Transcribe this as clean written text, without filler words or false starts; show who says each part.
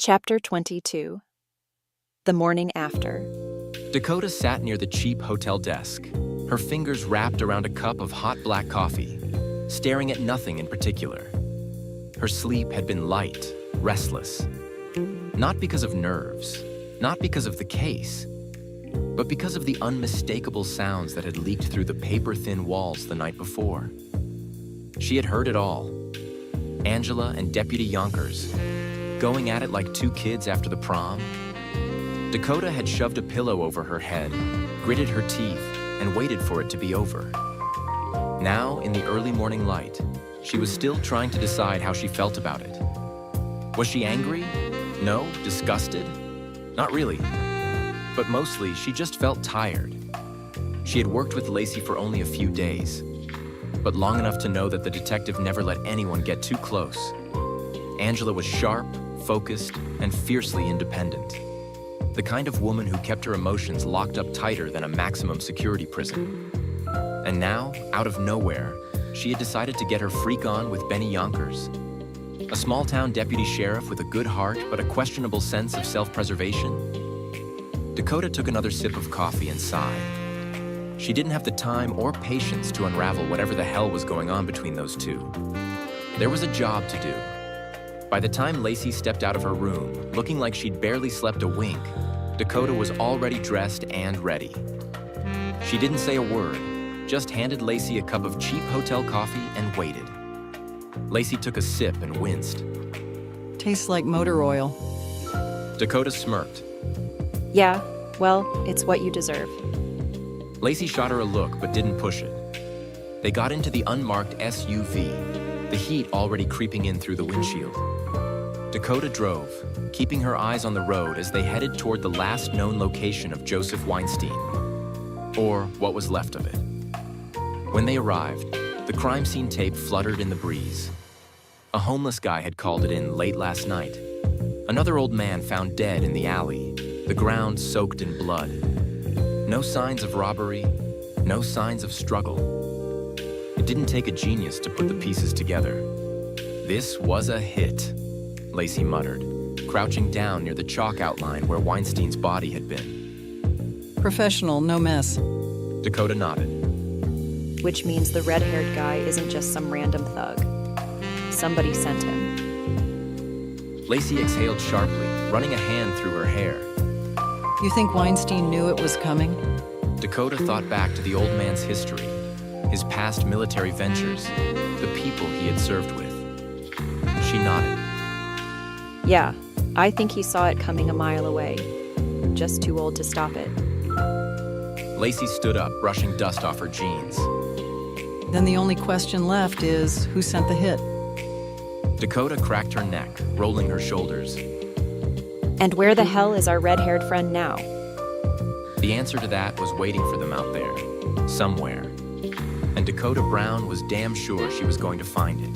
Speaker 1: Chapter 22. The Morning After.
Speaker 2: Dakota sat near the cheap hotel desk, her fingers wrapped around a cup of hot black coffee, staring at nothing in particular. Her sleep had been light, restless. Not because of nerves, not because of the case, but because of the unmistakable sounds that had leaked through the paper-thin walls the night before. She had heard it all. Angela and Deputy Yonkers, going at it like two kids after the prom. Dakota had shoved a pillow over her head, gritted her teeth, and waited for it to be over. Now, in the early morning light, she was still trying to decide how she felt about it. Was she angry? No? Disgusted? Not really. But mostly, she just felt tired. She had worked with Lacey for only a few days, but long enough to know that the detective never let anyone get too close. Angela was sharp, focused, and fiercely independent. The kind of woman who kept her emotions locked up tighter than a maximum security prison. And now, out of nowhere, she had decided to get her freak on with Benny Yonkers. A small-town deputy sheriff with a good heart but a questionable sense of self-preservation. Dakota took another sip of coffee and sighed. She didn't have the time or patience to unravel whatever the hell was going on between those two. There was a job to do. By the time Lacey stepped out of her room, looking like she'd barely slept a wink, Dakota was already dressed and ready. She didn't say a word, just handed Lacey a cup of cheap hotel coffee and waited. Lacey took a sip and winced.
Speaker 3: Tastes like motor oil.
Speaker 2: Dakota smirked.
Speaker 1: Yeah, well, it's what you deserve.
Speaker 2: Lacey shot her a look but didn't push it. They got into the unmarked SUV, the heat already creeping in through the windshield. Dakota drove, keeping her eyes on the road as they headed toward the last known location of Joseph Weinstein, or what was left of it. When they arrived, the crime scene tape fluttered in the breeze. A homeless guy had called it in late last night. Another old man found dead in the alley, the ground soaked in blood. No signs of robbery, no signs of struggle. It didn't take a genius to put the pieces together. This was a hit, Lacey muttered, crouching down near the chalk outline where Weinstein's body had been.
Speaker 3: Professional, no mess.
Speaker 2: Dakota nodded.
Speaker 1: Which means the red-haired guy isn't just some random thug. Somebody sent him.
Speaker 2: Lacey exhaled sharply, running a hand through her hair.
Speaker 3: You think Weinstein knew it was coming?
Speaker 2: Dakota thought back to the old man's history, his past military ventures, the people he had served with. She nodded.
Speaker 1: Yeah, I think he saw it coming a mile away. Just too old to stop it.
Speaker 2: Lacey stood up, brushing dust off her jeans.
Speaker 3: Then the only question left is, who sent the hit?
Speaker 2: Dakota cracked her neck, rolling her shoulders.
Speaker 1: And where the hell is our red-haired friend now?
Speaker 2: The answer to that was waiting for them out there, somewhere. And Dakota Brown was damn sure she was going to find it.